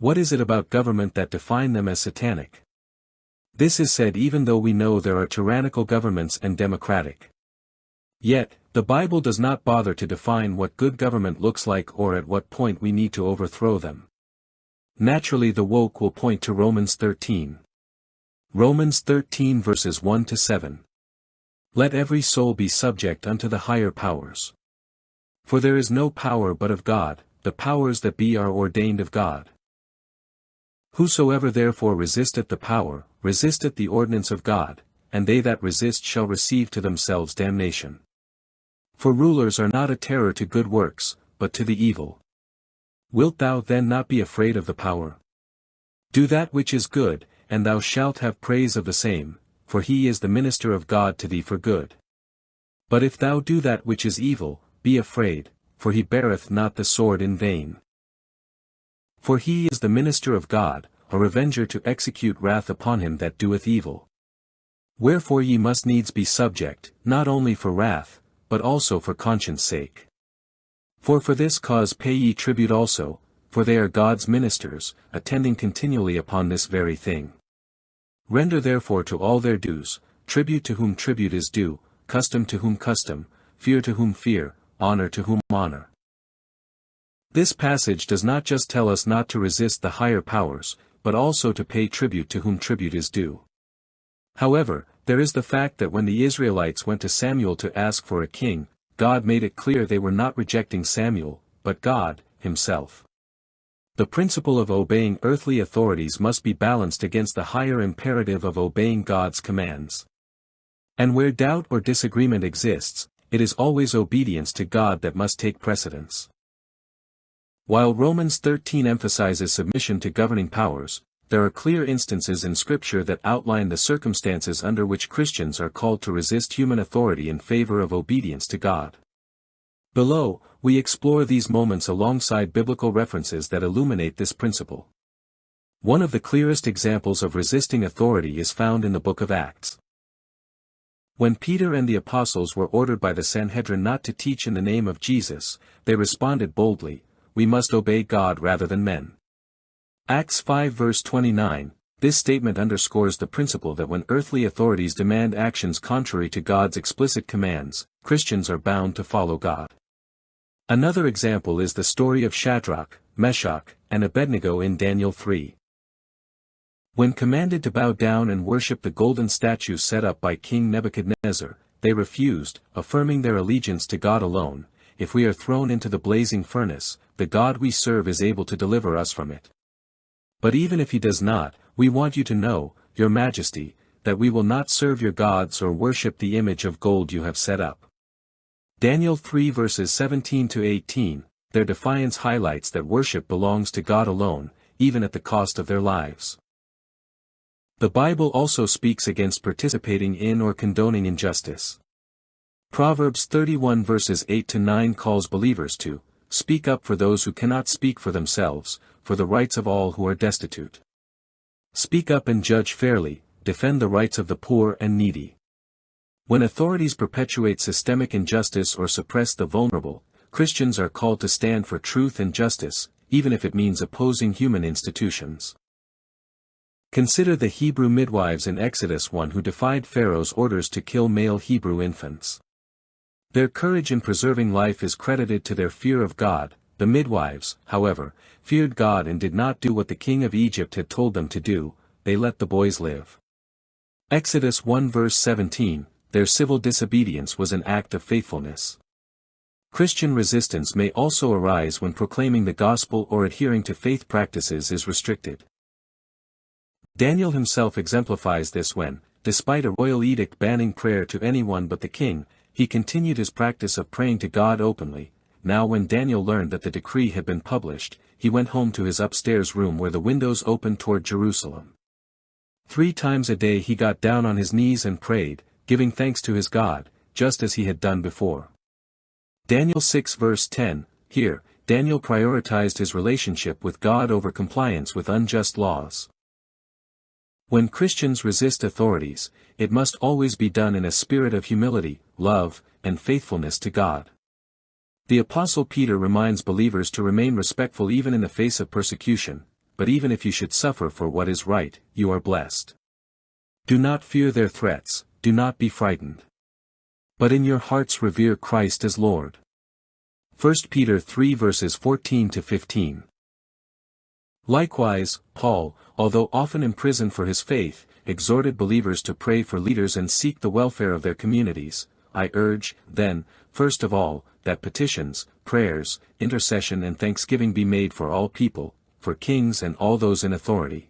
What is it about government that define them as satanic? This is said even though we know there are tyrannical governments and democratic. Yet, the Bible does not bother to define what good government looks like or at what point we need to overthrow them. Naturally, the woke will point to Romans 13. Romans 13 verses 1 to 7. Let every soul be subject unto the higher powers. For there is no power but of God, the powers that be are ordained of God. Whosoever therefore resisteth the power, resisteth the ordinance of God, and they that resist shall receive to themselves damnation. For rulers are not a terror to good works, but to the evil. Wilt thou then not be afraid of the power? Do that which is good, and thou shalt have praise of the same, for he is the minister of God to thee for good. But if thou do that which is evil, be afraid, for he beareth not the sword in vain. For he is the minister of God, a revenger to execute wrath upon him that doeth evil. Wherefore ye must needs be subject, not only for wrath, but also for conscience sake. For this cause pay ye tribute also, for they are God's ministers, attending continually upon this very thing. Render therefore to all their dues, tribute to whom tribute is due, custom to whom custom, fear to whom fear, honor to whom honor. This passage does not just tell us not to resist the higher powers, but also to pay tribute to whom tribute is due. However, there is the fact that when the Israelites went to Samuel to ask for a king, God made it clear they were not rejecting Samuel, but God, himself. The principle of obeying earthly authorities must be balanced against the higher imperative of obeying God's commands. And where doubt or disagreement exists, it is always obedience to God that must take precedence. While Romans 13 emphasizes submission to governing powers, there are clear instances in Scripture that outline the circumstances under which Christians are called to resist human authority in favor of obedience to God. Below, we explore these moments alongside biblical references that illuminate this principle. One of the clearest examples of resisting authority is found in the book of Acts. When Peter and the apostles were ordered by the Sanhedrin not to teach in the name of Jesus, they responded boldly, "We must obey God rather than men." Acts 5 verse 29, this statement underscores the principle that when earthly authorities demand actions contrary to God's explicit commands, Christians are bound to follow God. Another example is the story of Shadrach, Meshach, and Abednego in Daniel 3. When commanded to bow down and worship the golden statue set up by King Nebuchadnezzar, they refused, affirming their allegiance to God alone. If we are thrown into the blazing furnace, the God we serve is able to deliver us from it. But even if he does not, we want you to know, Your Majesty, that we will not serve your gods or worship the image of gold you have set up. Daniel 3 verses 17 to 18, their defiance highlights that worship belongs to God alone, even at the cost of their lives. The Bible also speaks against participating in or condoning injustice. Proverbs 31 verses 8 to 9 calls believers to speak up for those who cannot speak for themselves, for the rights of all who are destitute. Speak up and judge fairly, defend the rights of the poor and needy. When authorities perpetuate systemic injustice or suppress the vulnerable, Christians are called to stand for truth and justice, even if it means opposing human institutions. Consider the Hebrew midwives in Exodus 1 who defied Pharaoh's orders to kill male Hebrew infants. Their courage in preserving life is credited to their fear of God. The midwives, however, feared God and did not do what the king of Egypt had told them to do, they let the boys live. Exodus 1 verse 17, their civil disobedience was an act of faithfulness. Christian resistance may also arise when proclaiming the gospel or adhering to faith practices is restricted. Daniel himself exemplifies this when, despite a royal edict banning prayer to anyone but the king, he continued his practice of praying to God openly. Now when Daniel learned that the decree had been published, he went home to his upstairs room where the windows opened toward Jerusalem. 3 times a day he got down on his knees and prayed, giving thanks to his God, just as he had done before. Daniel 6 verse 10, here, Daniel prioritized his relationship with God over compliance with unjust laws. When Christians resist authorities, it must always be done in a spirit of humility, love, and faithfulness to God. The Apostle Peter reminds believers to remain respectful even in the face of persecution, but even if you should suffer for what is right, you are blessed. Do not fear their threats, do not be frightened. But in your hearts revere Christ as Lord. 1 Peter 3 verses 14 to 15. Likewise, Paul, although often imprisoned for his faith, exhorted believers to pray for leaders and seek the welfare of their communities. I urge, then, first of all, that petitions, prayers, intercession and thanksgiving be made for all people, for kings and all those in authority.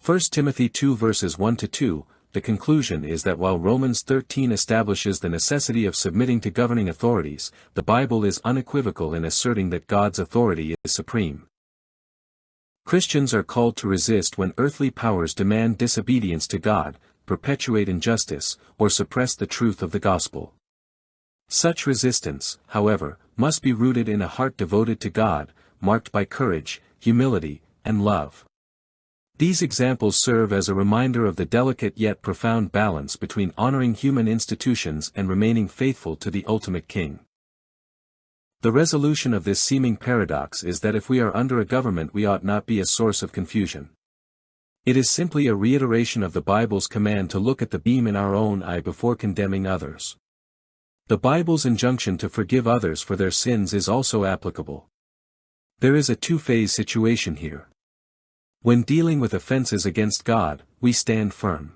1 Timothy 2 verses 1 to 2, the conclusion is that while Romans 13 establishes the necessity of submitting to governing authorities, the Bible is unequivocal in asserting that God's authority is supreme. Christians are called to resist when earthly powers demand disobedience to God, perpetuate injustice, or suppress the truth of the gospel. Such resistance, however, must be rooted in a heart devoted to God, marked by courage, humility, and love. These examples serve as a reminder of the delicate yet profound balance between honoring human institutions and remaining faithful to the ultimate King. The resolution of this seeming paradox is that if we are under a government we ought not be a source of confusion. It is simply a reiteration of the Bible's command to look at the beam in our own eye before condemning others. The Bible's injunction to forgive others for their sins is also applicable. There is a two-phase situation here. When dealing with offenses against God, we stand firm.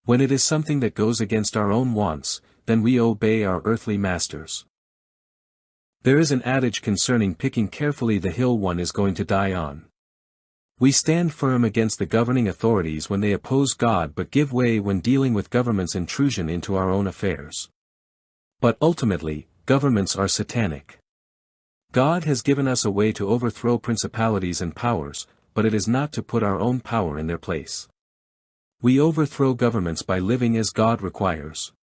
When it is something that goes against our own wants, then we obey our earthly masters. There is an adage concerning picking carefully the hill one is going to die on. We stand firm against the governing authorities when they oppose God but give way when dealing with government's intrusion into our own affairs. But ultimately, governments are satanic. God has given us a way to overthrow principalities and powers, but it is not to put our own power in their place. We overthrow governments by living as God requires.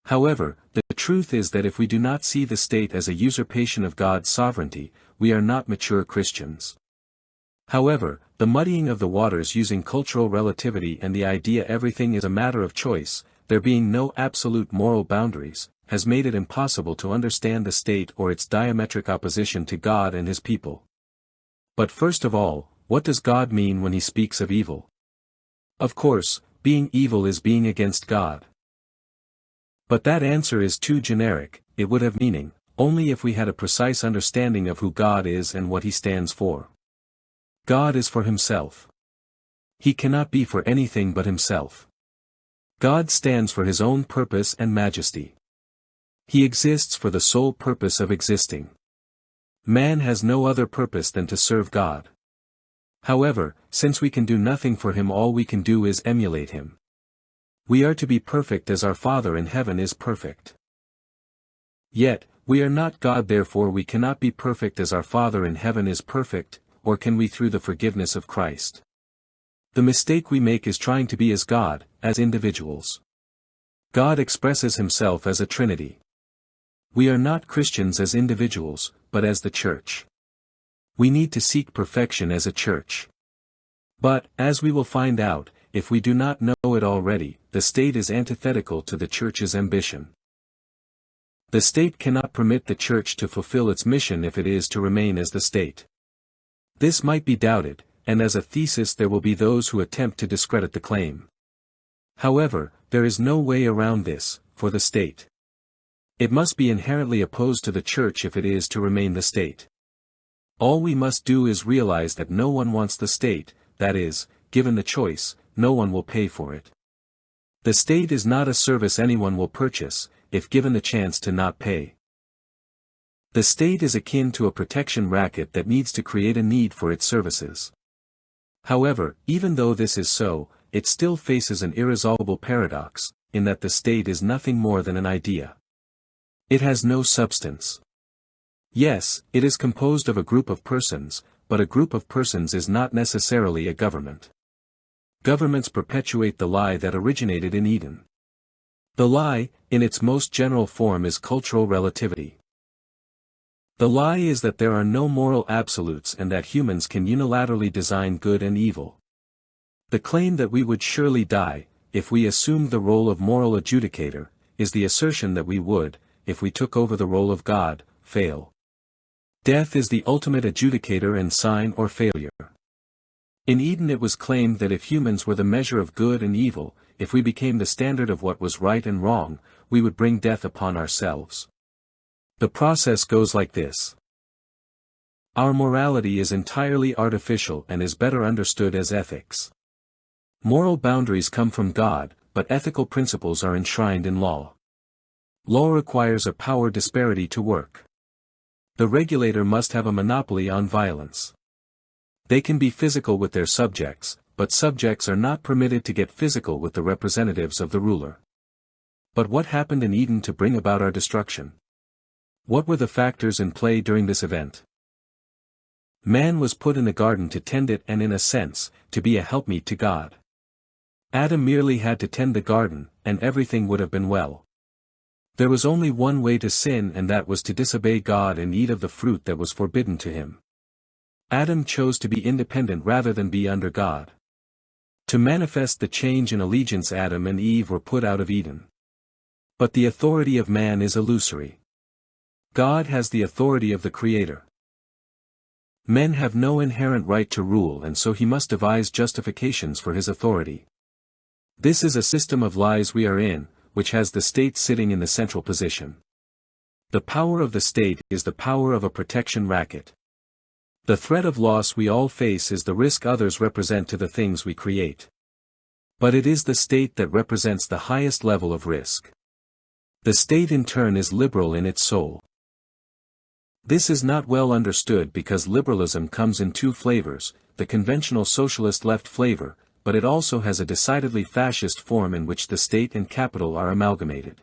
However, the truth is that if we do not see the state as a usurpation of God's sovereignty, we are not mature Christians. However, the muddying of the waters using cultural relativity and the idea everything is a matter of choice, there being no absolute moral boundaries, has made it impossible to understand the state or its diametric opposition to God and His people. But first of all, what does God mean when He speaks of evil? Of course, being evil is being against God. But that answer is too generic, it would have meaning, only if we had a precise understanding of who God is and what He stands for. God is for Himself. He cannot be for anything but Himself. God stands for His own purpose and majesty. He exists for the sole purpose of existing. Man has no other purpose than to serve God. However, since we can do nothing for Him, all we can do is emulate Him. We are to be perfect as our Father in heaven is perfect. Yet, we are not God, therefore we cannot be perfect as our Father in heaven is perfect, or can we through the forgiveness of Christ? The mistake we make is trying to be as God, as individuals. God expresses Himself as a Trinity. We are not Christians as individuals, but as the Church. We need to seek perfection as a church. But, as we will find out, if we do not know it already, the state is antithetical to the Church's ambition. The state cannot permit the Church to fulfill its mission if it is to remain as the state. This might be doubted, and as a thesis there will be those who attempt to discredit the claim. However, there is no way around this, for the state. It must be inherently opposed to the Church if it is to remain the state. All we must do is realize that no one wants the state, that is, given the choice, no one will pay for it. The state is not a service anyone will purchase, if given the chance to not pay. The state is akin to a protection racket that needs to create a need for its services. However, even though this is so, it still faces an irresolvable paradox, in that the state is nothing more than an idea. It has no substance. Yes, it is composed of a group of persons, but a group of persons is not necessarily a government. Governments perpetuate the lie that originated in Eden. The lie, in its most general form, is cultural relativity. The lie is that there are no moral absolutes and that humans can unilaterally design good and evil. The claim that we would surely die, if we assumed the role of moral adjudicator, is the assertion that we would, if we took over the role of God, fail. Death is the ultimate adjudicator and sign or failure. In Eden it was claimed that if humans were the measure of good and evil, if we became the standard of what was right and wrong, we would bring death upon ourselves. The process goes like this. Our morality is entirely artificial and is better understood as ethics. Moral boundaries come from God, but ethical principles are enshrined in law. Law requires a power disparity to work. The regulator must have a monopoly on violence. They can be physical with their subjects, but subjects are not permitted to get physical with the representatives of the ruler. But what happened in Eden to bring about our destruction? What were the factors in play during this event? Man was put in the garden to tend it and in a sense, to be a helpmeet to God. Adam merely had to tend the garden, and everything would have been well. There was only one way to sin, and that was to disobey God and eat of the fruit that was forbidden to him. Adam chose to be independent rather than be under God. To manifest the change in allegiance, Adam and Eve were put out of Eden. But the authority of man is illusory. God has the authority of the Creator. Men have no inherent right to rule, and so he must devise justifications for his authority. This is a system of lies we are in, which has the state sitting in the central position. The power of the state is the power of a protection racket. The threat of loss we all face is the risk others represent to the things we create. But it is the state that represents the highest level of risk. The state in turn is liberal in its soul. This is not well understood because liberalism comes in two flavors, the conventional socialist left flavor, but it also has a decidedly fascist form in which the state and capital are amalgamated.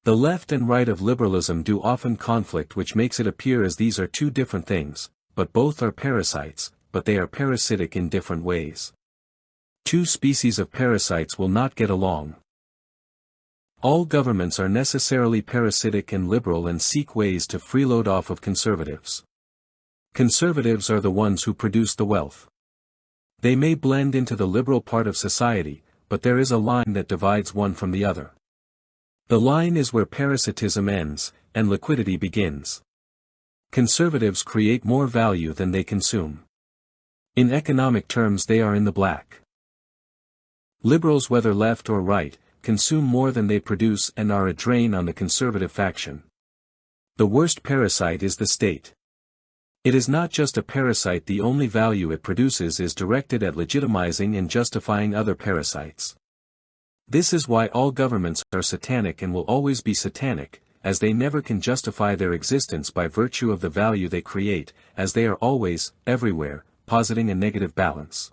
The left and right of liberalism do often conflict, which makes it appear as these are two different things, but both are parasites, but they are parasitic in different ways. Two species of parasites will not get along. All governments are necessarily parasitic and liberal and seek ways to freeload off of conservatives. Conservatives are the ones who produce the wealth. They may blend into the liberal part of society, but there is a line that divides one from the other. The line is where parasitism ends, and liquidity begins. Conservatives create more value than they consume. In economic terms they are in the black. Liberals, whether left or right, consume more than they produce and are a drain on the conservative faction. The worst parasite is the state. It is not just a parasite, the only value it produces is directed at legitimizing and justifying other parasites. This is why all governments are satanic and will always be satanic, as they never can justify their existence by virtue of the value they create, as they are always, everywhere, positing a negative balance.